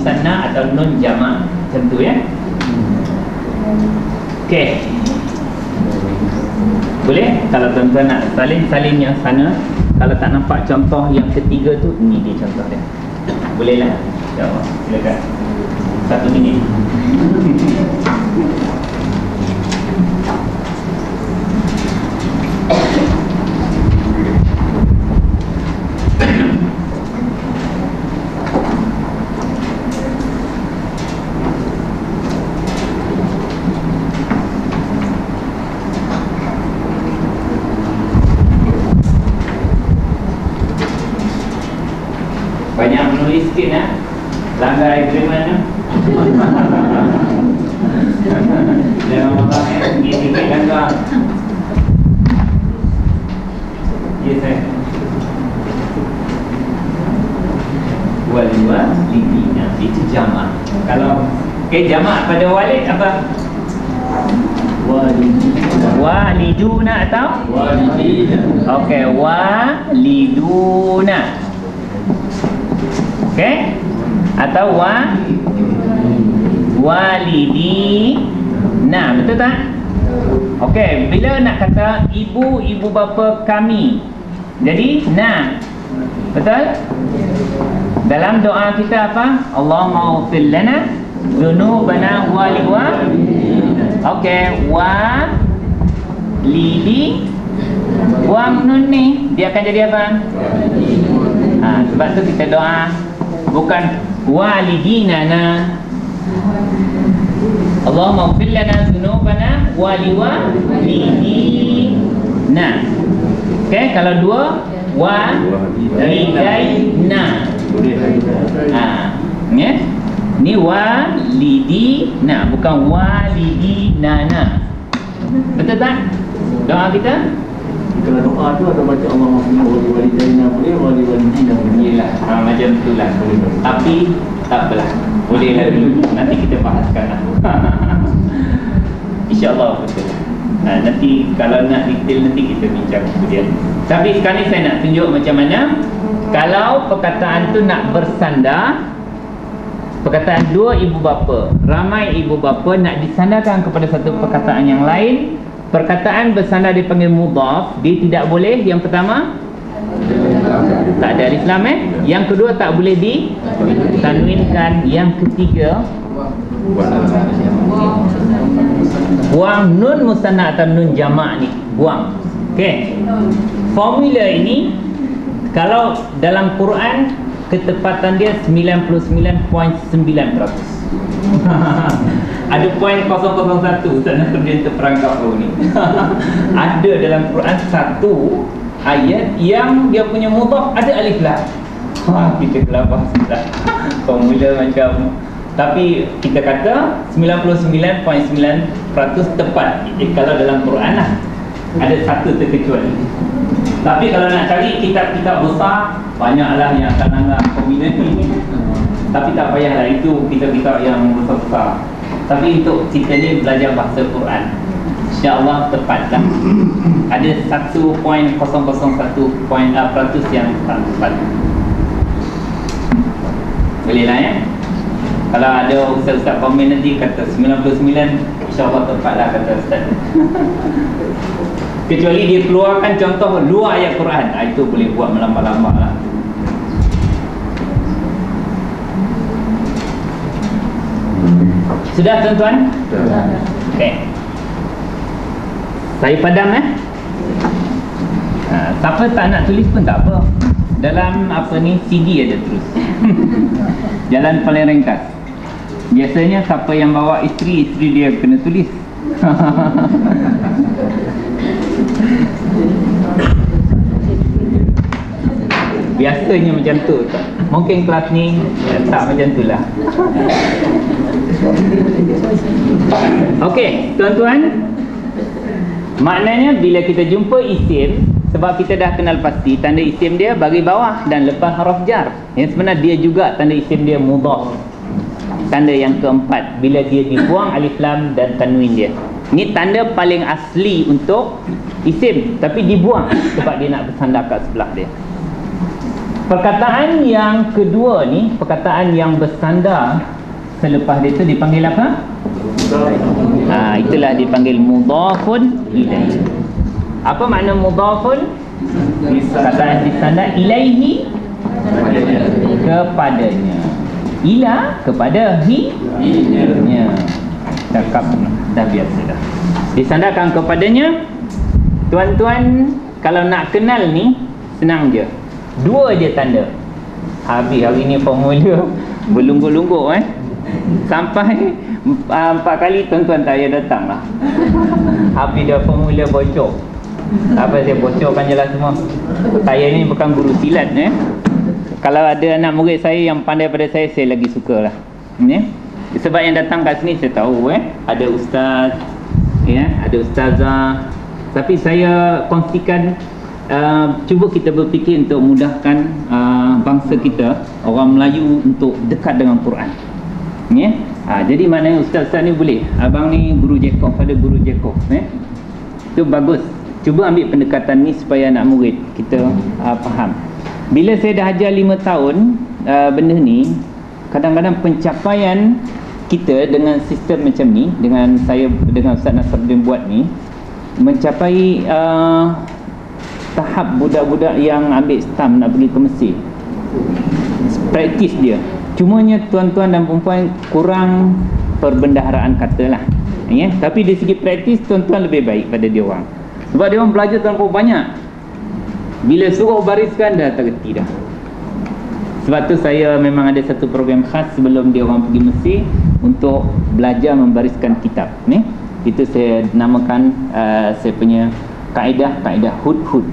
musanna atau nun jamak. Macam tu ya. Okey. Boleh? Kalau tuan-tuan nak salin yang sana. Kalau tak nampak contoh yang ketiga tu, ini dia contoh dia. Bolehlah. InsyaAllah. Silakan. 1 minit. Banyak menulis sikit ya. Langgar agreement ya. Jangan makan ya. Sikit langgar. Ya saya. Walidina itu jamak. Kalau jamak pada walid apa? Waliduna atau? Walidina. Okey, waliduna. Okey? Atau walidina. Betul tak? Okey, bila nak kata ibu bapa kami, jadi na. Betul? Dalam doa kita apa? Allahumma ighfir lana dzunubana okey, walidi. Buang nun ni, dia akan jadi apa? Sebab tu kita doa bukan walidina na. Allahumma ighfir lana dzunubana walidina. Okey, kalau dua walidaina. Ya. Ni walidina bukan walidinana. Betul tak? Doa kita? Kalau doa tu atau baca Allahumma walidaina boleh, walidina boleh. Iyalah, macam itulah. Tapi tak apalah. Bolehlah dulu. Nanti kita bahaskan lah. InsyaAllah betul. Nanti kalau nak detail nanti kita bincang kemudian. Tapi sekarang ni saya nak tunjuk macam mana kalau perkataan tu nak bersandar. Perkataan dua ibu bapa, ramai ibu bapa nak disandarkan kepada satu perkataan yang lain. Perkataan bersandar dipanggil mudhaf. Dia tidak boleh. Yang pertama, tak ada alif lam. Yang kedua, tak boleh ditanwinkan. Yang ketiga, buang nun musanna atau nun jamak ni, buang. Okey. Formula ini kalau dalam Quran ketepatan dia 99.9%. Ada poin 001. Ustaz nak kemudian terperangkap baru ni. Ada dalam Quran satu ayat yang dia punya mudhaf ada alif lam. Kita kelabah Ustaz. Formula macam, tapi kita kata 99.9% tepat. Kalau dalam Quran lah. Ada satu terkecuali. Tapi kalau nak cari kitab-kitab besar, banyaklah yang akan langgar kombinasi ni. Tapi tak payahlah, itu kitab-kitab yang besar-besar. Tapi untuk kita ni belajar bahasa Quran, insya-Allah tepatlah. Ada 1.001% yang tak tepat. Boleh lah ya. Kalau ada ustaz-ustaz komen nanti kata 99, insya-Allah tepatlah kata ustaz. Kecuali dia keluarkan contoh luar ayat Quran, itu boleh buat melambak-lambak lah. Sudah tuan-tuan? Okey. Saya padam siapa tak nak tulis pun tak apa. Dalam apa ni CD aja terus. Jalan paling ringkas. Biasanya siapa yang bawa isteri dia kena tulis. Biasanya macam tu. Mungkin kelas ni tak macam tu lah. Okey, tuan-tuan, maknanya bila kita jumpa isim, sebab kita dah kenal pasti tanda isim dia bagi bawah dan lepas huruf jar. Yang sebenarnya dia juga tanda isim dia mudhaf. Tanda yang keempat, bila dia dibuang alif lam dan tanwin dia. Ini tanda paling asli untuk isim, tapi dibuang sebab dia nak bersandar kat sebelah dia. Perkataan yang kedua ni, perkataan yang bersandar selepas dia tu dipanggil apa? Itulah dipanggil mudhafun ilaihi. Apa makna mudhafun? Perkataan disandar ilaihi, kepadanya. Ila kepada nya. Cakap dah biasa dah. Disandarkan kepadanya. Tuan-tuan, kalau nak kenal ni senang je. Dua je tanda. Habis hari ni formula berlungguk-lungguk sampai 4 kali tuan-tuan tak payah datang lah. Habis dah formula bocor. Apa saya bocorkan je lah semua. Saya ni bukan guru silat Kalau ada anak murid saya yang pandai pada saya lagi suka lah. Sebab yang datang kat sini saya tahu ada ustaz, ada ustazah. Tapi saya kongsikan, cuba kita berfikir untuk mudahkan bangsa kita, orang Melayu, untuk dekat dengan Quran. Jadi maknanya ustaz-ustaz ni boleh. Abang ni guru Jacob, ada guru Jacob. Itu bagus. Cuba ambil pendekatan ni supaya anak murid kita faham. Bila saya dah ajar 5 tahun benda ni, kadang-kadang pencapaian kita dengan sistem macam ni, dengan Ustaz Nasruddin buat ni, mencapai tahap budak-budak yang ambil stam nak pergi ke Mesir. Praktis dia. Cumanya tuan-tuan dan perempuan kurang perbendaharaan kata lah. Tapi dari segi praktis tuan-tuan lebih baik pada dia orang. Sebab dia orang belajar terlalu banyak. Bila suruh bariskan dah tak reti dah. Sebab tu saya memang ada satu program khas sebelum dia orang pergi Mesir untuk belajar membariskan kitab ni. Itu saya namakan saya punya kaedah hudhud.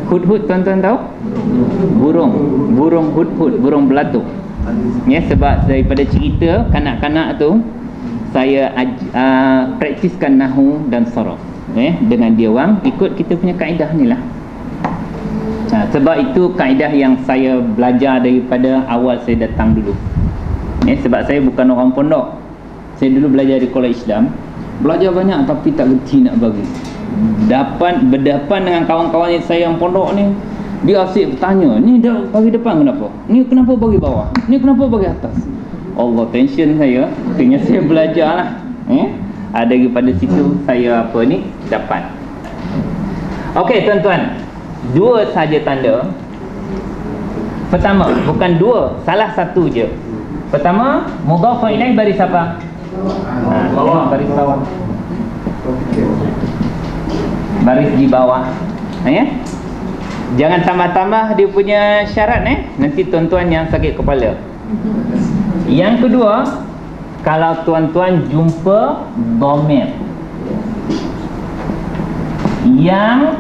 Hudhud tuan-tuan tahu? Burung hudhud, burung belatuk. Sebab daripada cerita kanak-kanak tu saya praktiskan nahwu dan saraf dengan dia orang ikut kita punya kaedah ni lah. Sebab itu kaedah yang saya belajar daripada awal saya datang dulu. Sebab saya bukan orang pondok. Saya dulu belajar di Kuala Islam. Belajar banyak tapi tak reti nak bagi. Berdepan dengan kawan-kawan saya yang pondok ni, dia asyik bertanya, ni dah bagi depan kenapa? Ni kenapa bagi bawah? Ni kenapa bagi atas? Allah, tension saya. Akhirnya saya belajar lah. Daripada situ saya dapat. Okey tuan-tuan, 2 saja tanda. Pertama, bukan 2, salah satu je. Pertama, mudhafun ilaih baris apa? Baris bawah. Baris di bawah. Jangan tambah-tambah dia punya syarat nanti tuan-tuan yang sakit kepala. Yang kedua, kalau tuan-tuan jumpa dhamir yang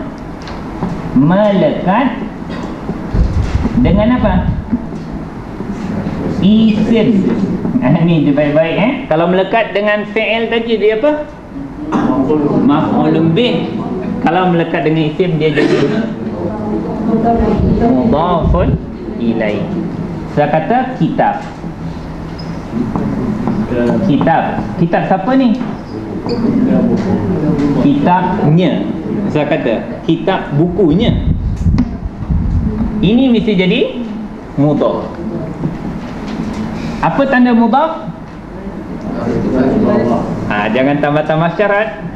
melekat dengan apa? Isim. Ni baik-baik Kalau melekat dengan fi'il tadi dia apa? Maf'ulun bih. Kalau melekat dengan isim dia jadi mudhafun ilaih. Saya kata kitab. Kitab siapa ni? Kitabnya. Saya kata kitab bukunya. Ini mesti jadi mudhaf. Apa tanda mudhaf? Jangan tambah-tambah syarat.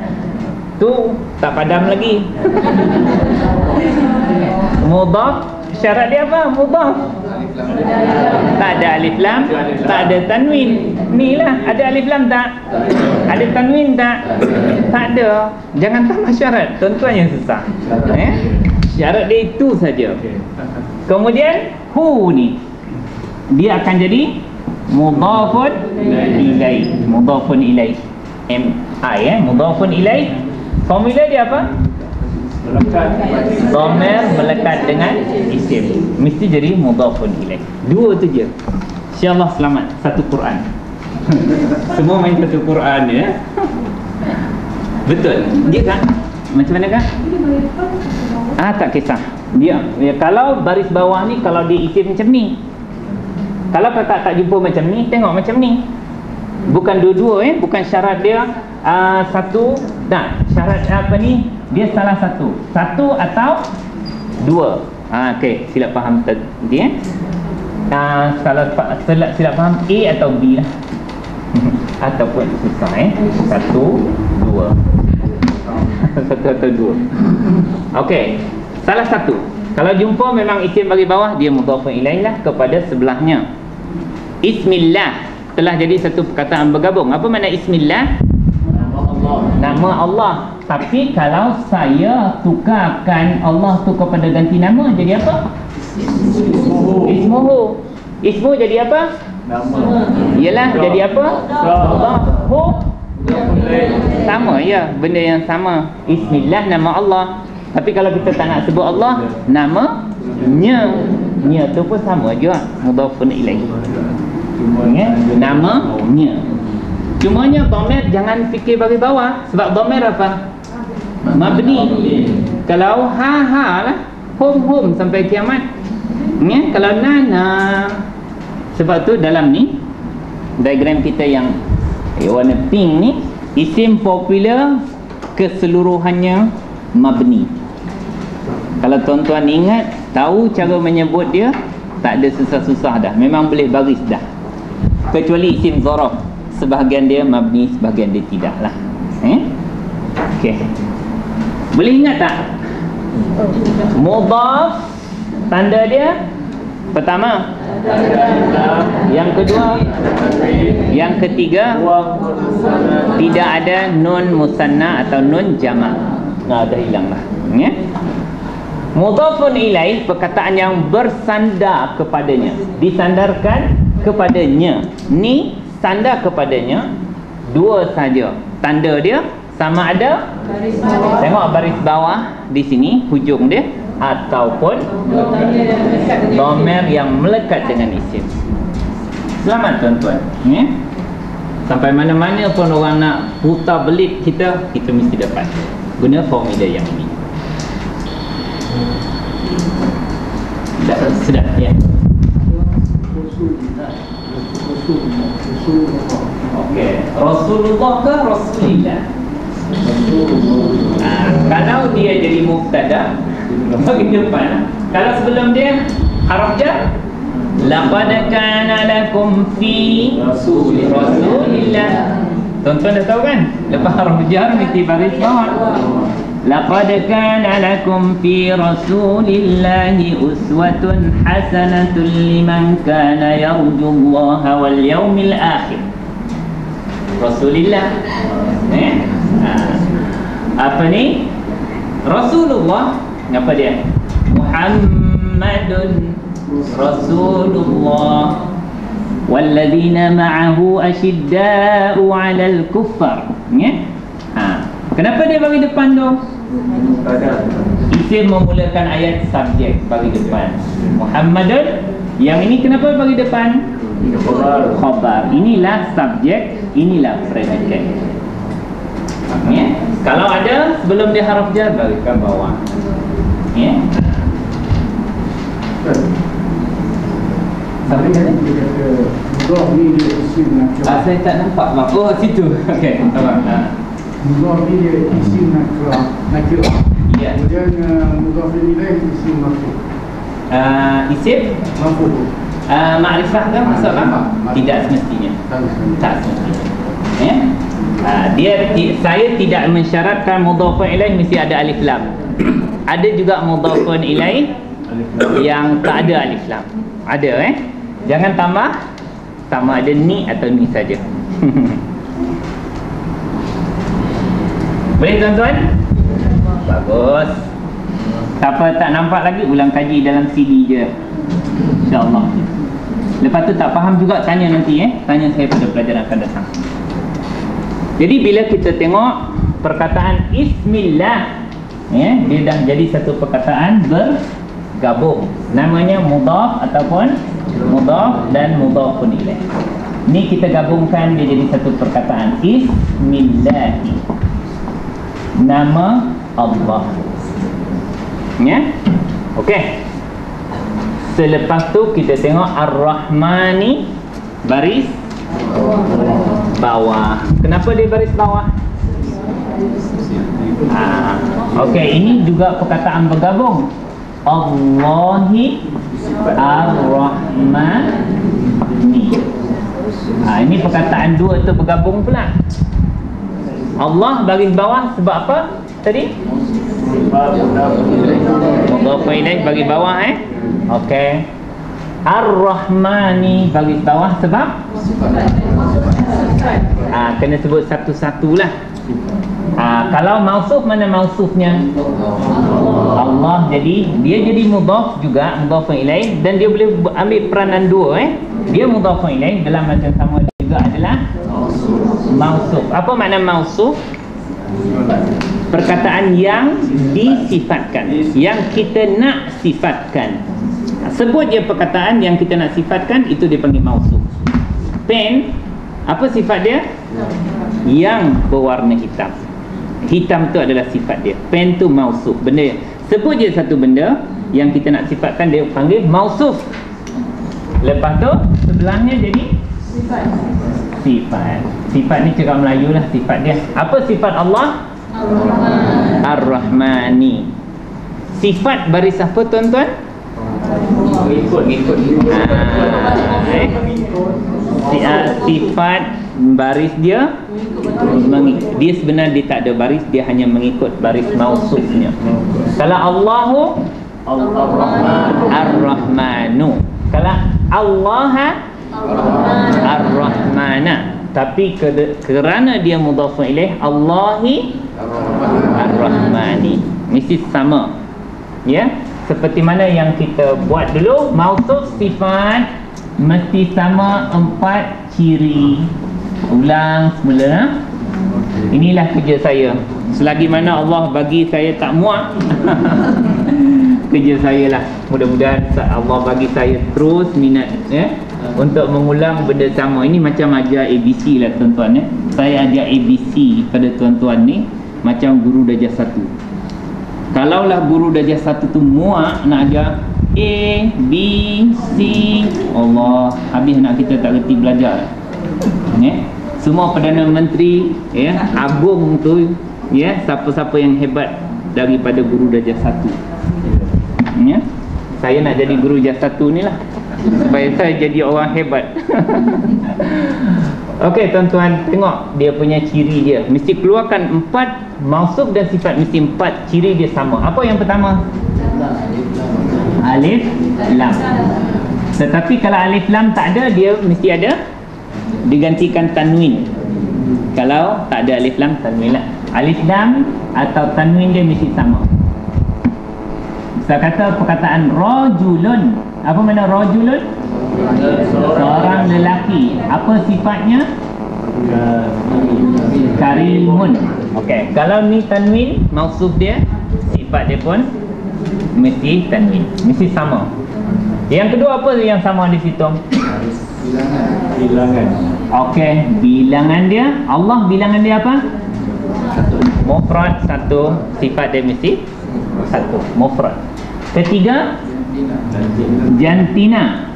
Tu tak padam lagi. Mudhaf, syarat dia apa? Mudhaf. Tak ada alif lam, tak ada tanwin. Ni lah, ada alif lam tak? Ada tanwin tak? Tak ada. Jangan tambah syarat. Tuan-tuan yang susah. Syarat dia itu saja. Kemudian hu ni, dia akan jadi mudhafun ilaih. Mudhafun ilaih. Mudhafun ilaih. Formula dia apa? Dhamir melekat dengan isim. Mesti jadi mudhafun ilaih. 2 tu je. InsyaAllah selamat. Satu Quran. Semua main satu Quran Betul. Dia kan? Macam mana kan? Tak kisah. Dia kalau baris bawah ni, kalau dia isim macam ni. Kalau kakak tak jumpa macam ni, tengok macam ni. Bukan dua-dua bukan syarat dia satu. Syarat apa ni? Dia salah satu. Satu atau 2. Okey, silap faham tadi kalau silap faham A atau B lah. Ataupun susah 1, 2. Satu atau dua. Okey, salah satu. Kalau jumpa memang isim bagi bawah, dia mudhafun ilaih lah kepada sebelahnya. Ismillah telah jadi satu perkataan bergabung. Apa makna ismillah? Nama Allah. Nama Allah. Tapi kalau saya tukarkan Allah tu kepada ganti nama, jadi apa? Ismuhu. Ismu jadi apa? Nama. Ialah jadi apa? Allahu. Sama ya, benda yang sama. Ismillah nama Allah. Tapi kalau kita tak nak sebut Allah, namanya. Nya tu pun sama juga, mudhafun ilaih. Ya, namanya. Cumanya dhamir jangan fikir bagi bawah. Sebab dhamir apa? Mabni. Kalau ha lah, hum sampai kiamat. Ya, kalau nana. Sebab tu dalam ni diagram kita yang warna pink ni, isim popular keseluruhannya mabni. Kalau tuan-tuan ingat, tahu cara menyebut dia, tak ada susah-susah dah. Memang boleh baris dah. Kecuali isim zaraf, sebahagian dia mabni, sebahagian dia tidak lah. Okey. Boleh ingat tak? Mudhaf, tanda dia pertama, yang kedua, yang ketiga, tidak ada nun musanna atau nun jamak. Dah hilang lah. Ya? Mudhafun ilaih, perkataan yang bersandar kepadanya, disandarkan kepadanya. Ni sandar kepadanya dua saja. Tanda dia sama ada tengok baris bawah di sini hujung dia, ataupun dhamir yang melekat dengan isim. Selamat tuan-tuan, ya? Sampai mana-mana pun orang nak putar belit kita mesti dapat guna formula yang ini. Sedap ya. Okey, Rasulullah ke Rasulillah? Kalau dia jadi mubtada bagi depan, kalau sebelum dia haraf jar, laqad kana lakum fi Rasulillah. Tuan-tuan dah tahu kan? Lepas haraf jar mesti baris bawah. Laqad kana lakum fi Rasulillahi uswatun hasanatun liman kana yarjullaha wal yawmil akhir. Rasulillah. Apa ni? Rasulullah. Apa dia? Muhammadun Rasulullah walladzina ma'ahu asyidda'u 'alal kuffar. Ya? Kenapa dia bagi depan tu? Isim memulakan ayat subjek bagi depan. Muhammadun. Yang ini kenapa bagi depan? Khabar. Inilah subjek, inilah predikat. Ya? Kalau ada sebelum dia haraf jar, bagikan bawah. Ya? Sampai mana? Mudhaf ni dia isim nakirah. Saya tak nampak bang. Oh situ. Okey. Mudhaf ni dia isim nakirah. Ya. Kemudian mudhaf ilaih isim marfu'. Isim Marfu'. Ma'rifah kan masuk kan? Tidak semestinya. Tak semestinya. Ya? Saya tidak mensyaratkan mudhafun ilaih mesti ada alif lam. Ada juga mudhafun ilaih yang tak ada alif lam. Ada Jangan tambah sama ada ni atau ni saja. Boleh tuan-tuan? Bagus. Siapa tak nampak lagi, ulang kaji dalam CD je, InsyaAllah. Lepas tu tak faham juga, tanya nanti tanya saya pada pelajaran akan datang. Jadi bila kita tengok perkataan Ismillah, dia dah jadi satu perkataan bergabung. Namanya mudhaf ataupun mudhaf dan mudhafun ilaih. Ni kita gabungkan, dia jadi satu perkataan Ismillahi, nama Allah. Ya? Okey. Selepas tu kita tengok Ar-Rahmani, baris bawah. Kenapa dia baris bawah? Okey, ini juga perkataan bergabung. Allahi Ar-Rahmani. Ini perkataan dua tu bergabung pula. Allah baris bawah sebab apa tadi? Mudhaf ilaih bagi bawah Okey. Ar-Rahmani baris bawah sebab kena sebut satu-satulah. Kalau mausuf, mana mausufnya? Allah, jadi dia jadi mudhaf juga, mudhaf ilaih, dan dia boleh ambil peranan dua Dia mudhaf ilaih dalam macam sama juga adalah mausuf. Apa makna mausuf? Perkataan yang disifatkan, yang kita nak sifatkan. Sebut je perkataan yang kita nak sifatkan, itu dipanggil mausuf. Pen, apa sifat dia? Yang berwarna hitam. Hitam tu adalah sifat dia. Pen tu mausuf. Benda, sebut je satu benda yang kita nak sifatkan, dia panggil mausuf. Lepas tu sebelahnya jadi sifat. Sifat ni cakap Melayu lah, sifat dia. Apa sifat Allah? Ar-Rahmani. Sifat baris apa tuan-tuan? Ngikut. Sifat baris dia dia sebenarnya dia tak ada baris, dia hanya mengikut baris mausufnya. Kalau Allahu Ar-Rahmanu, kalau Allah Ar-Rahmana, tapi kerana dia mudhaf ilaih, Allahi Ar-Rahmani, mesti sama. Ya, seperti mana yang kita buat dulu, mausuf sifat mesti sama 4 ciri. Ulang semula. Inilah kerja saya. Selagi mana Allah bagi saya tak muak, kerja saya lah. Mudah-mudahan Allah bagi saya terus minat untuk mengulang benda sama. Ini macam ajar ABC lah tuan-tuan. Saya ajar ABC pada tuan-tuan ni macam guru darjah 1. Kalaulah guru darjah 1 tu muak nak ajar A, B, C, Allah, habis anak kita tak reti belajar. Semua Perdana Menteri agung tu, siapa-siapa yang hebat daripada guru darjah 1. Saya nak jadi guru darjah 1 ni lah, supaya saya jadi orang hebat. Okey tuan-tuan, tengok dia punya ciri dia. Mesti keluarkan 4 mausuf dan sifat, mesti 4 ciri dia sama. Apa yang pertama? Alif lam. Tetapi kalau alif lam tak ada, dia mesti ada, digantikan tanwin. Kalau tak ada alif lam, tanwin lah. Alif lam atau tanwin dia mesti sama. Saya kata perkataan rajulun. Apa makna rajulun? Seorang lelaki. Apa sifatnya? Karimun. Okey, kalau ni tanwin, mausuf dia, sifat dia pun mesti tanwin, mesti sama. Yang kedua apa yang sama di situ? Bilangan. Okey, bilangan dia, Allah bilangan dia apa? Mufrad 1, sifat dia mesti 1, mufrad. Ketiga, jantina.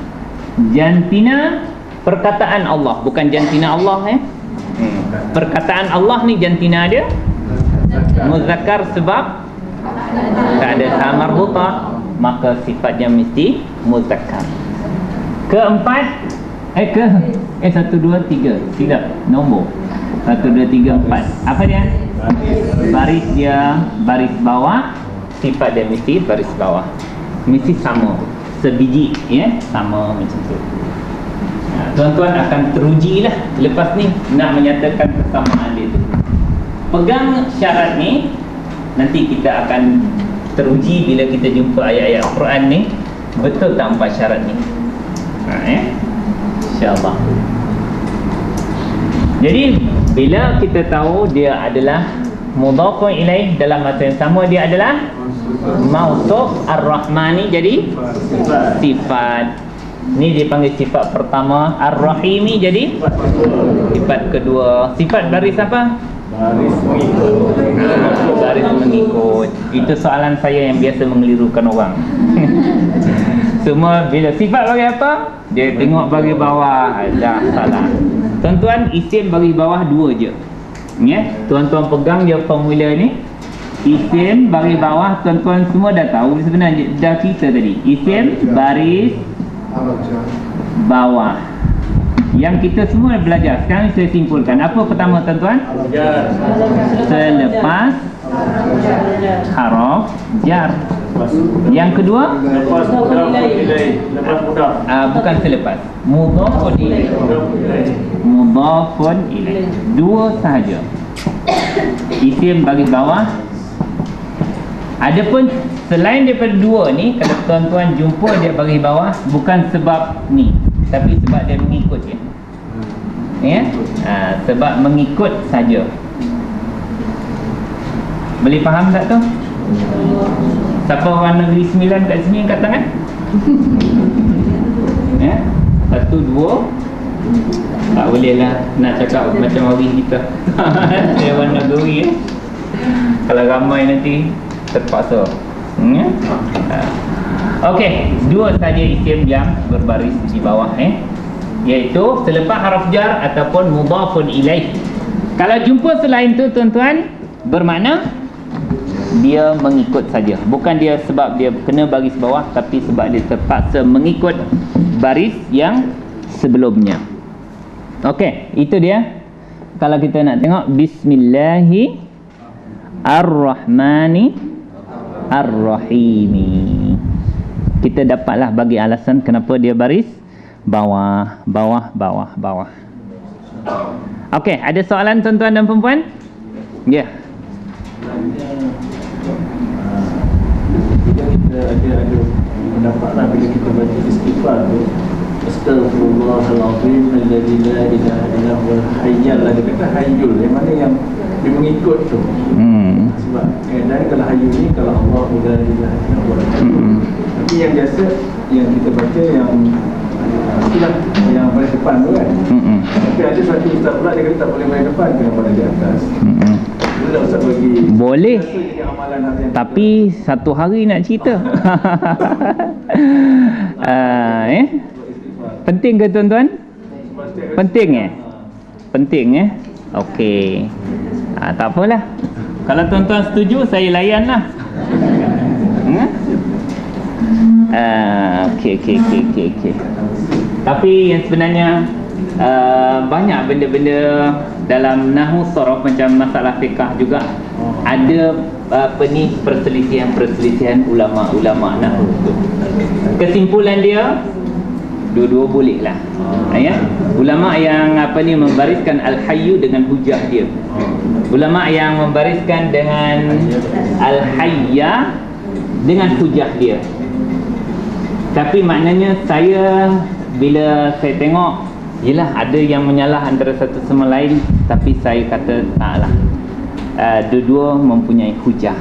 Jantina perkataan Allah, bukan jantina Allah Perkataan Allah ni jantina dia muzakkar sebab tak ada ta marbutah, maka sifatnya mesti muzakkar. Keempat, 1 2 3, silap nombor 1 2 3 4. Apa dia? Baris dia baris bawah, sifat dia mesti baris bawah, mesti sama, sebiji sama macam tu. Tuan-tuan akan teruji lah lepas ni nak menyatakan kesamaan dia tu. Pegang syarat ni, nanti kita akan teruji bila kita jumpa ayat-ayat Quran ni, betul tak 4 syarat ni? InsyaAllah. Jadi bila kita tahu dia adalah mudhaf ilaih, dalam masa yang sama dia adalah mausuf, Ar-Rahmani jadi sifat. Ni dipanggil sifat pertama. Ar-Rahimi jadi sifat kedua. Sifat baris apa? Baris mengikut. Baris mengikut. Itu soalan saya yang biasa mengelirukan orang. Semua bila sifat bagi apa? Dia tengok bagi bawah. Dah salah. Tuan-tuan, isim bagi bawah 2 je. Tuan-tuan pegang je formula ni. Isim baris bawah, tuan-tuan semua dah tahu sebenarnya, dah cerita tadi. Isim baris Araja. bawah. Yang kita semua belajar. Sekarang saya simpulkan. Apa pertama tuan-tuan? Jar. Selepas haraf jar. Yang kedua, Lepas mudaf ilaih. Lepas mudaf. bukan selepas. Mudhafun ilaih. Mudaf ilaih. Mudhafun ilaih. Dua sahaja. Isim baris bawah. Adapun selain daripada dua ni, kalau tuan-tuan jumpa dia baris bawah, bukan sebab ni, tapi sebab dia mengikut je. Ya? Sebab mengikut saja. Boleh faham tak tu? Siapa orang negeri 9 kat sini angkat tangan? Ya? 1, 2. Tak boleh lah nak cakap macam orang kita. Saya orang negeri Kalau ramai nanti terpaksa. Ya? Okey, dua saja isim yang berbaris di bawah, iaitu selepas haraf jar ataupun mudhafun ilaih. Kalau jumpa selain tu tuan-tuan, bermakna dia mengikut saja. Bukan dia sebab dia kena baris bawah, tapi sebab dia terpaksa mengikut baris yang sebelumnya. Okey, itu dia. Kalau kita nak tengok Bismillahirrahmanirrahim, kita dapatlah bagi alasan kenapa dia baris bawah, bawah, bawah, bawah. Okey, ada soalan tuan-tuan dan perempuan? Ya. Kita ada pendapatlah bila kita baca istighfar tu, Astaghfirullahalazim alladzi la ilaha illa huwal hayyul. Dia kata hayyul, yang mana yang dia mengikut tu. Sebab dan kalau hayyul ni, kalau Allah la ilaha illa huwal hayyul. Tapi yang biasa yang kita baca yang itulah yang paling depan tu kan. Tapi ada satu ustaz pula dia kata tak boleh paling depan, kena pada di atas. Boleh tak ustaz bagi? Boleh. Amalan Tapi satu hari nak cerita. Penting ke tuan-tuan? Penting Penting Okey. Tak apalah. Kalau tuan-tuan setuju, saya layanlah. Okey. Tapi yang sebenarnya banyak benda-benda dalam nahwu saraf, macam masalah fiqh juga ada perselisihan ulama-ulama nahwu tu. Kesimpulan dia dua-dua boleh lah. Ulama yang membariskan al-hayyu dengan hujah dia. Ulama yang membariskan dengan al-hayya dengan hujah dia. Tapi maknanya bila saya tengok, yelah ada yang menyalah antara satu sama lain, tapi saya kata taklah. Dua-dua mempunyai hujah.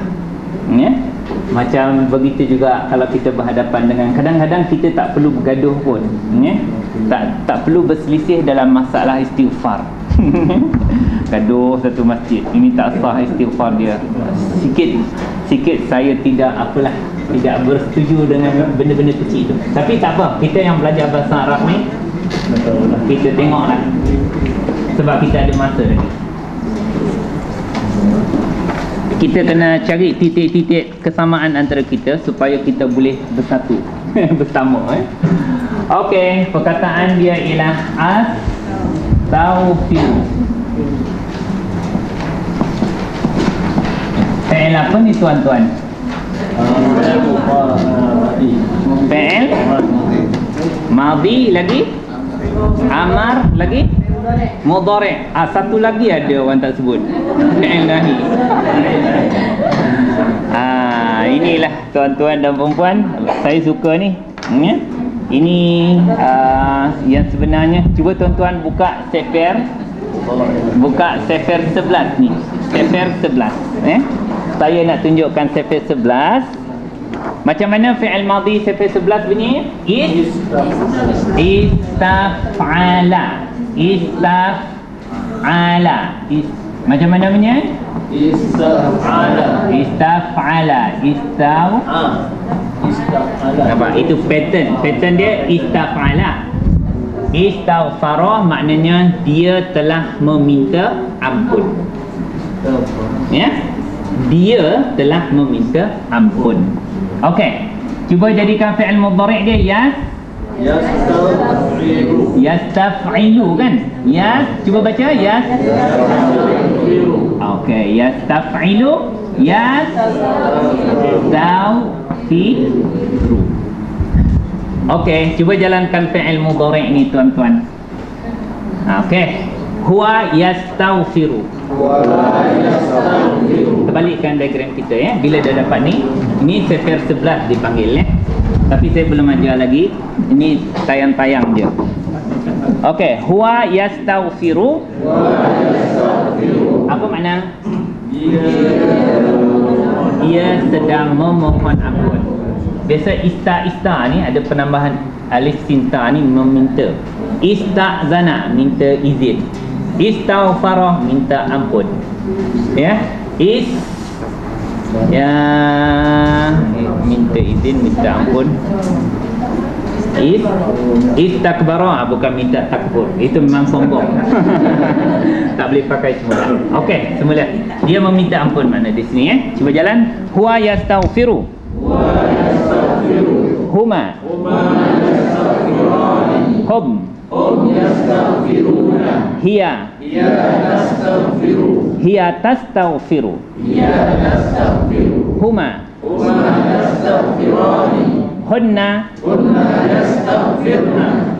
Macam begitu juga kalau kita berhadapan dengan, kadang-kadang kita tak perlu bergaduh pun, tak perlu berselisih dalam masalah istighfar. Gaduh satu masjid, ini tak sah istighfar dia, sikit saya tidak bersetuju dengan benda-benda kecil tu. Tapi tak apa, kita yang belajar bahasa Arab ni, kita tengoklah, sebab kita ada masa lagi. Kita kena cari titik-titik kesamaan antara kita supaya kita boleh bersatu bersama. Okey, perkataan dia ialah astaghfir. Fi'il apa ni tuan-tuan? Fi'il madhi lagi, amar lagi, mudhari'. Satu lagi ada orang tak sebut, fi'il nahi. Inilah tuan-tuan dan perempuan, saya suka ni. Ini yang sebenarnya. Cuba tuan-tuan buka Sefer 11 ni. Sefer 11. Saya nak tunjukkan Sefer 11. Macam mana fi'il madhi Sefer 11 bunyi? Istaf'ala. Macam mana bunyi? Istaf'ala. Nampak? Itu pattern dia istaf'ala. Istaghfarah maknanya dia telah meminta ampun. dia telah meminta ampun. Okey, cuba jadikan fi'il mudhari' dia yastaf'ilu kan? Cuba baca okey, yastaf'ilu yastawfiru. Okey, cuba jalankan fi'il mudhari' ni tuan-tuan. Okey, huwa yastawfiru. Terbalikkan diagram kita ya. Bila dah dapat ni, ini sifir 11 dipanggil ya. Tapi saya belum ajar lagi. Ini tayang-tayang je. Okey, huwa yastawfiru. Apa makna? Ia sedang memohon ampun. Biasa ista ni ada penambahan alif sinta ni meminta. Ista'zana minta izin. Istaghfarah minta ampun. Ya. Minta izin, minta ampun. Istakbara bukan minta takbur. Itu memang sombong. Tak boleh pakai semula. Okey, semula. Dia meminta ampun mana di sini ya. Cuba jalan. Huwa yastaghfiru. Huma hum yastaghfiruna. Hiya tastaghfiru. Huma yastaghfirani. Hunna yastaghfirna.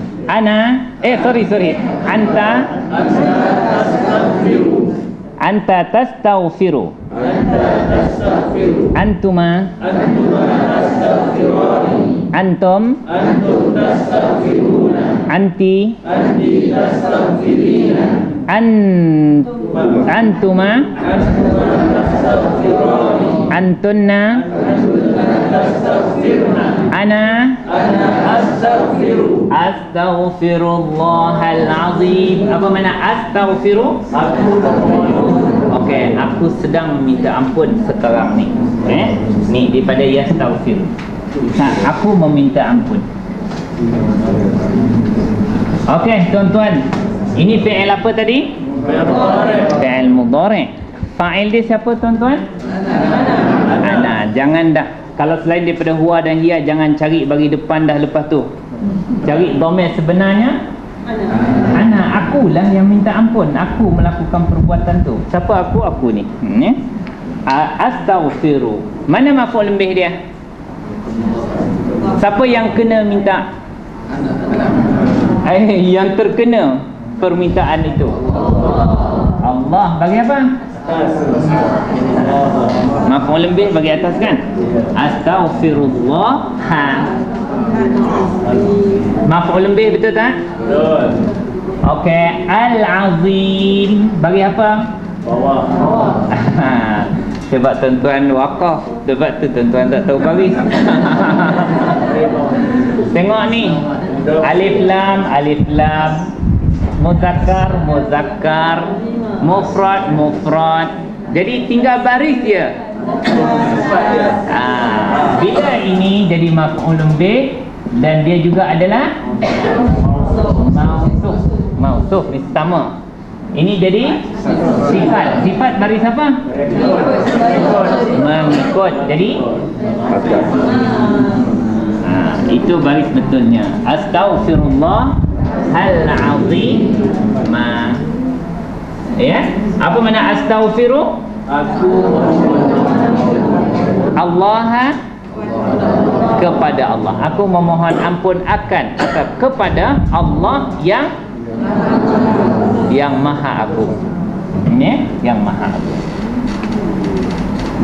Anta tastaghfiru. Antuma tastaghfirani. Antum tastaghfiruna. Anti tastaghfirina. Antuma tastaghfirani. Antunna tastaghfirna. Ana astaghfiru. Astaghfirullahal azim. Apa makna astaghfiru? Okey, aku sedang meminta ampun sekarang ni. Ni daripada yastaghfiru. Aku meminta ampun. Okey, tuan-tuan. Ini fi'il apa tadi? Fi'il mudhari'. Fa'il dia siapa tuan-tuan? Ana. Jangan dah. Kalau selain daripada huwa dan hiya, jangan cari bagi depan dah lepas tu. Cari dhamir sebenarnya. Ana, akulah yang minta ampun. Aku melakukan perbuatan tu. Siapa aku? Aku ni. Astaghfiru. Mana maf'ul bih dia? Siapa yang kena minta? Yang terkena permintaan itu. Allah. Bagi apa? Maf'ul bih bagi atas kan? Astaghfirullah. Maf'ul bih betul tak? Betul. Okey, al-azim bagi apa? Bawah. Sebab tuan-tuan wakaf. Sebab tu tuan-tuan tak tahu baris. Tengok ni. Alif lam, muzakkar, mufrad. Jadi tinggal baris dia. Bila ini jadi maf'ulun bih dan dia juga adalah mausuf ni sama. Ini jadi sifat baris apa? Mengikut. Jadi itu baris betulnya. Astaghfirullah al-azim. Ya, apa makna astaghfiru? Allah kepada Allah. Aku memohon ampun akan atau kepada Allah yang maha agung. Ini yang maha agung.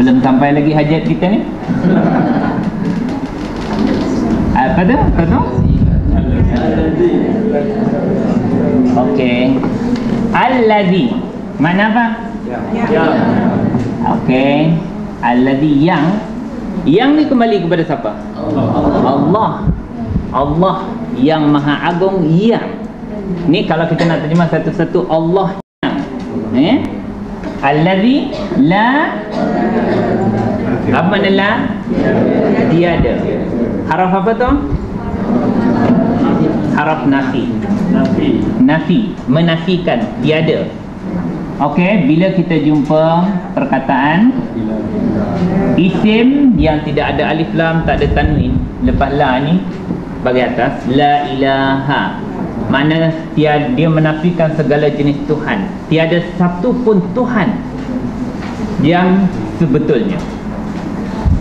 Belum sampai lagi hajat kita ni. Apa tu? Okey. Alladhi. Mana apa? Okey. Alladhi yang ni kembali kepada siapa? Allah yang maha agung yang. Ni kalau kita nak terjemah satu-satu, Allah yang alladhi la. Apa makna la? Tiada. Haraf apa tu? Haraf nafi. Nafi, menafikan, tiada. Okey, bila kita jumpa perkataan isim yang tidak ada alif lam, tak ada tanwin, lepas la ni bagi atas, la ilaha, makna dia menafikan segala jenis Tuhan. Tiada satu pun Tuhan yang sebetulnya.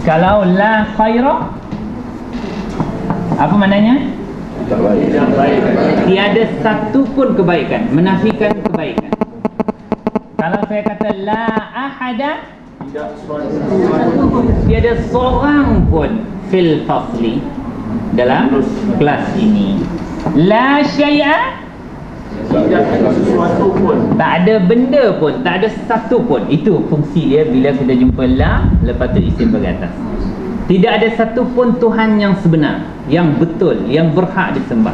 Kalau la khaira, apa maknanya? Tiada satu pun kebaikan, menafikan kebaikan. Kalau saya kata la ahada, tiada seorang pun fil fasli, dalam kelas ini. La syai'a, tak ada benda pun, tak ada satu pun. Itu fungsi dia bila kita jumpa la, lepas tu isim bagi atas. Tidak ada satu pun Tuhan yang sebenar, yang betul, yang berhak disembah.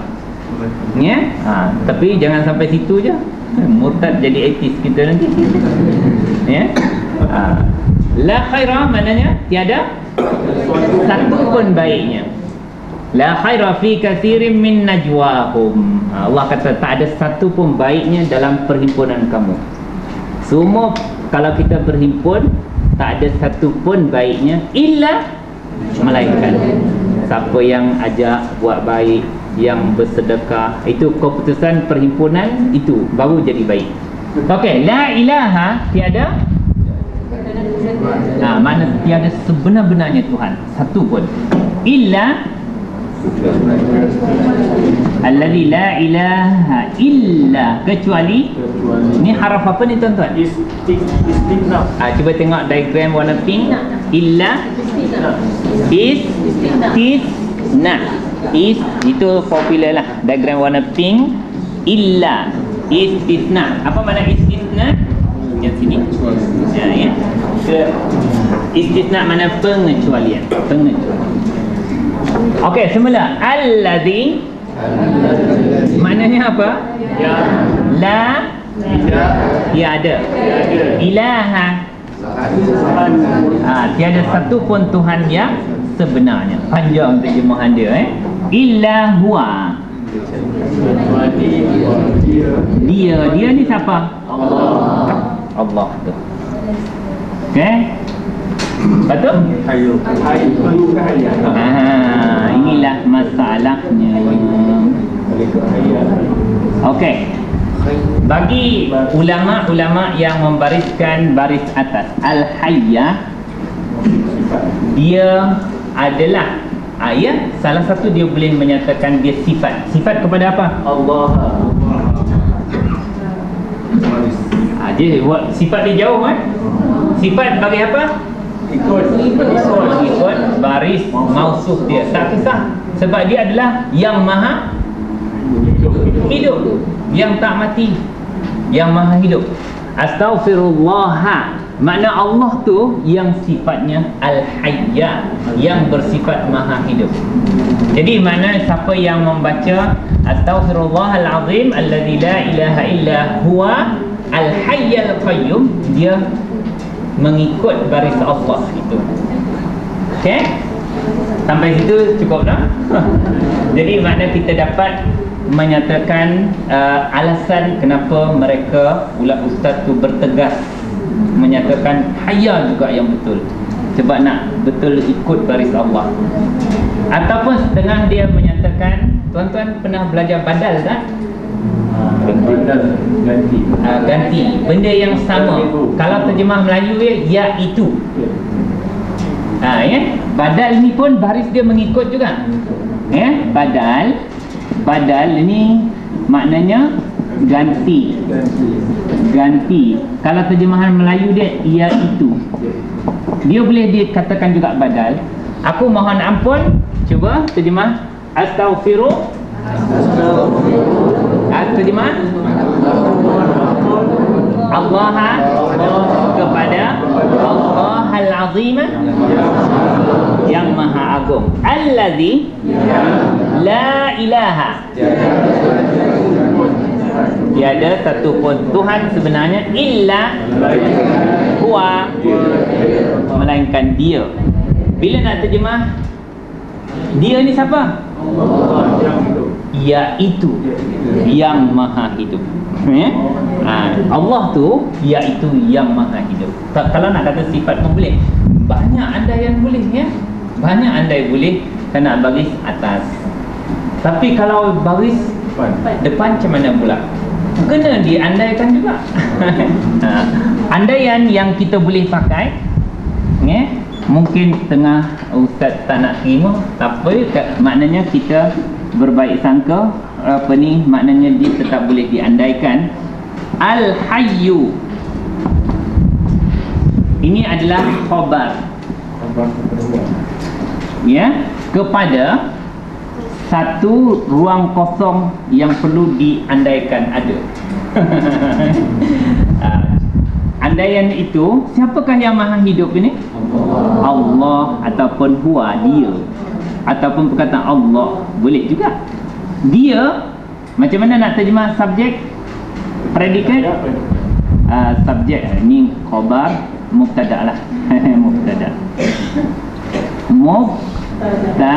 Ya? Tapi jangan sampai situ je. Murtad jadi ateis kita nanti. Ya? La khaira maknanya tiada satu pun baiknya. La khaira fi katsirin min najwahum. Allah kata tak ada satu pun baiknya dalam perhimpunan kamu. Semua kalau kita berhimpun, tak ada satu pun baiknya illa melainkan siapa yang ajak buat baik, yang bersedekah, itu keputusan perhimpunan itu baru jadi baik. Okey, la ilaha tiada, makna tiada sebenar-benarnya Tuhan satu pun, illa alladzi la ilaha illa, kecuali. Ni haraf apa ni tuan-tuan? Istisna. Cuba tengok diagram warna pink. Illa, istisna. Itu popular lah, diagram warna pink. Illa, istisna. Apa makna istisna? Yang sini. Ya. Istisna mana pengecualian. Okey, semula alladzi maknanya apa? Ya. La Ya. tiada. Ilaha, tiada satu pun Tuhan yang sebenarnya. Panjang terjemahan dia. Illa huwa, dia ni siapa? Allah tu. Okey, betul? Inilah masalahnya. Okey, bagi ulama-ulama yang membariskan baris atas, al-hayyah, dia adalah salah satu dia boleh menyatakan dia sifat kepada apa? Allah. Dia sifat dia jauh kan? Sifat bagi apa? Ikut baris mausuf dia, tak kisah, sebab dia adalah yang maha hidup, yang tak mati, yang maha hidup. Astaghfirullah, makna Allah tu yang sifatnya al-hayya, yang bersifat maha hidup. Jadi mana siapa yang membaca astaghfirullahal azim alladzi la ilaha illa huwa al-hayyul qayyum, dia mengikut baris Allah itu. Okey? Sampai situ cukup dah. Jadi makna kita dapat menyatakan alasan kenapa mereka ustaz tu bertegas menyatakan hayya juga yang betul, sebab nak betul ikut baris Allah. Ataupun setengah dia menyatakan, tuan-tuan pernah belajar badal tak? Ganti benda yang sama. Kalau terjemah Melayu dia iaitu. Badal ni pun baris dia mengikut juga. Badal ni maknanya ganti. Kalau terjemahan Melayu dia iaitu, dia boleh dikatakan juga badal. Aku mohon ampun. Cuba terjemah astaghfiru. Terjemah Allah kepada Allah al-azim, yang maha agung, allazi la ilaha, tiada satu pun Tuhan sebenarnya illa huwa, melainkan dia. Bila nak terjemah dia ni siapa? Iaitu yang maha hidup. Allah tu iaitu yang maha hidup. Kalau nak kata sifat pun boleh, banyak andaian boleh ya. Banyak andai boleh kena baris atas. Tapi kalau baris depan macam mana pula? Kena diandaikan juga. Andaian yang kita boleh pakai mungkin tengah ustaz tak nak terima, tak apa, maknanya kita berbaik sangka, maknanya dia tetap boleh diandaikan. Al-Hayyu ini adalah khabar kepada satu ruang kosong yang perlu diandaikan ada. Andaian itu, siapakah yang maha hidup ini? Allah ataupun huwa, dia, ataupun perkataan Allah boleh juga. Dia, macam mana nak terjemah subjek, predikat? Subjek ni khabar, mubtada lah. Mubtada. Mubtada.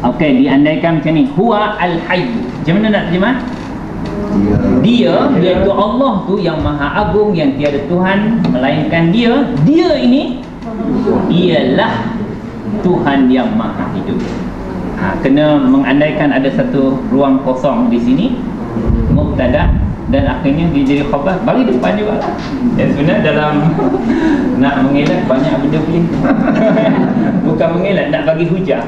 Okey, diandaikan macam ni. Huwa al-hayy. Macam mana nak terjemah? Dia, iaitu Allah tu yang maha agung, yang tiada Tuhan melainkan dia. Dia ini ialah Tuhan yang maha hidup. Kena mengandaikan ada satu ruang kosong di sini, mubtada, dan akhirnya dia jadi khabar, bagi depan juga lah. Dan sebenarnya dalam nak mengelak banyak benda boleh. Bukan mengelak, nak bagi hujah.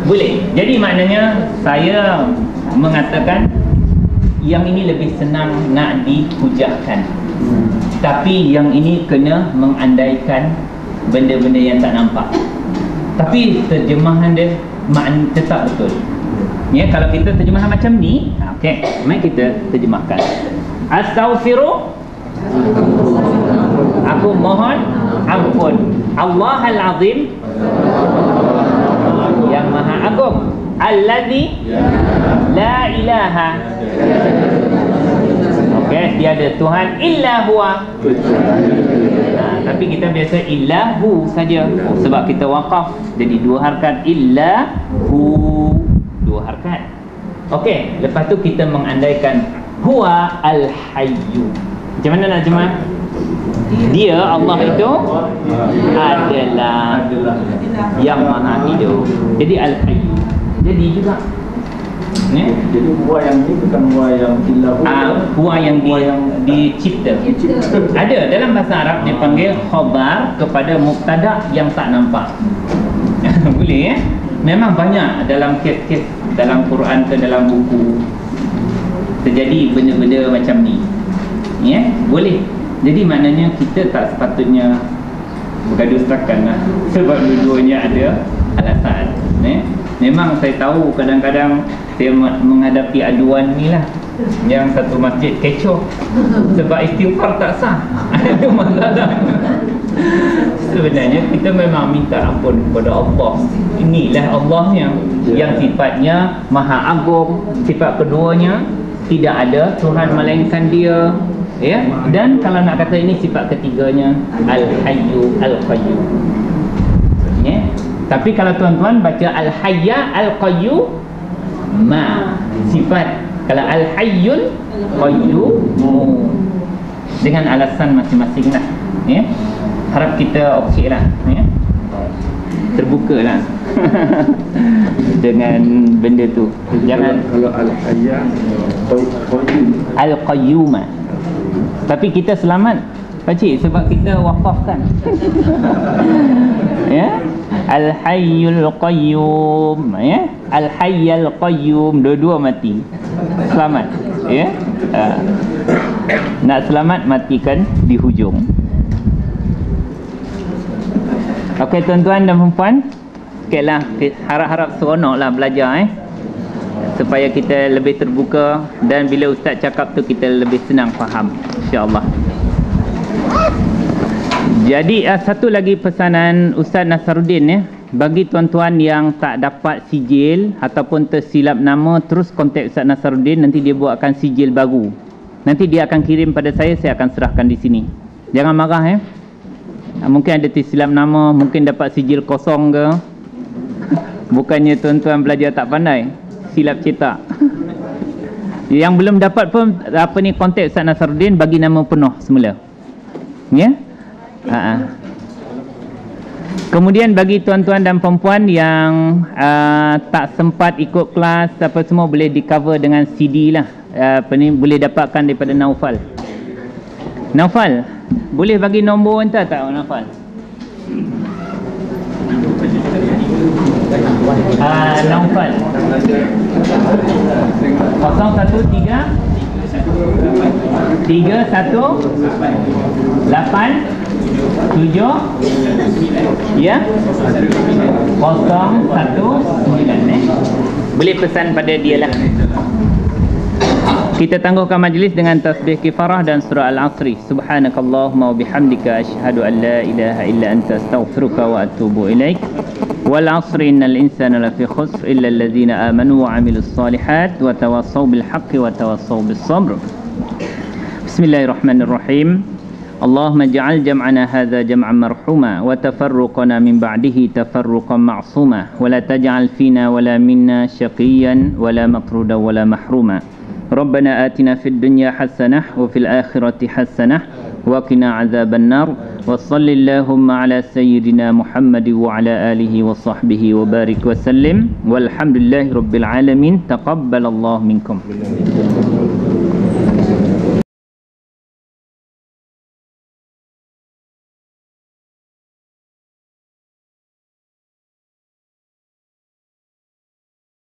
Boleh. Jadi maknanya saya mengatakan yang ini lebih senang nak dihujahkan. Tapi yang ini kena mengandaikan benda-benda yang tak nampak. Tapi terjemahan dia tetap betul. Ya, kalau kita terjemahan macam ni, okey, mari kita terjemahkan. Astaghfiru, aku mohon ampun. Allahul Azim, yang maha agung. Allazi la ilaha, okey, tiada Tuhan illa huwa. Tapi kita biasa illahu saja, sebab kita waqaf jadi dua harakat, illahu, dua harakat. Okey, lepas tu kita mengandaikan huwa al-hayyu. Macam mana nak terjemah? Dia, Allah itu adalah yang maha hidup. Jadi al-hayyu. Jadi juga jadi huwa yang ni bukan huwa yang illahu. Huwa yang dicipta. Ada dalam bahasa Arab dia panggil khabar kepada mubtada yang tak nampak. Boleh ya? Memang banyak dalam kes-kes dalam Quran ke dalam buku terjadi benda-benda macam ni. Ya, boleh. Jadi maknanya kita tak sepatutnya bergaduh setakan lah, sebab dua-duanya ada alasan. Memang saya tahu kadang-kadang saya menghadapi aduan ni lah, yang satu masjid kecoh sebab istighfar tak sah. Itu masalah. Sebenarnya kita memang minta ampun kepada Allah. Inilah Allahnya yang sifatnya maha agung. Sifat keduanya tidak ada Tuhan melainkan dia, ya. Dan kalau nak kata ini sifat ketiganya, al-hayyu al-qayyum, ya. Tapi kalau tuan-tuan baca al-hayya al-qayyum, sifat kalau al-hayyul qayyum dengan alasan masing-masing lah, ya. Harap kita okey lah, ya. Terbuka lah dengan benda tu. Jangan kalau al-hayya al-qayyum. Tapi kita selamat pakcik sebab kita wakafkan. Ya, al-hayyul qayyum, ya, al-hayyul qayyum, dua-dua mati, selamat, ya. Nak selamat matikan di hujung. Okey tuan-tuan dan puan-puan, okeylah, harap-harap seronoklah belajar, supaya kita lebih terbuka, dan bila ustaz cakap tu kita lebih senang faham, insya-Allah. Jadi satu lagi pesanan Ustaz Nasaruddin, ya, bagi tuan-tuan yang tak dapat sijil ataupun tersilap nama, terus kontak Ustaz Nasaruddin, nanti dia buatkan sijil baru. Nanti dia akan kirim pada saya akan serahkan di sini. Jangan marah, ya. Mungkin ada tersilap nama, mungkin dapat sijil kosong ke. Bukannya tuan-tuan belajar tak pandai, silap cetak. Yang belum dapat pun apa ni, kontak Ustaz Nasruddin, bagi nama penuh semula. Ya? Kemudian bagi tuan-tuan dan perempuan yang tak sempat ikut kelas apa semua, boleh di cover dengan CD lah. Apa ni, boleh dapatkan daripada Naufal. Naufal, boleh bagi nombor entah tak Naufal? Naufal 013-31-8-7 ya 019 boleh pesan pada dia lah. Kita tangguhkan majlis dengan tasbih kifarah dan surah Al-Asri. Subhanakallahumma wa bihamdika asyhadu an la ilaha illa anta astaghfiruka wa atubu ilaik. Wal 'asri innal insana lafi khusr illa alladhina amanu wa 'amilus solihat wa tawassaw bil haqqi wa tawassaw bis sabr. Bismillahirrahmanirrahim. Allahumma ij'al jam'ana hadha jam'an marhuma wa tafarruqana min ba'dihi tafarruqan ma'suma wa la taj'al fina wa la minna syaqiyan wa la matruda wa la mahruma. ربنا آتنا في الدنيا حسنة وفي الآخرة حسنة وقنا عذاب النار وصل اللهم على سيدنا محمد وعلى آله وصحبه وبارك وسلم والحمد لله رب العالمين. تقبل الله منكم.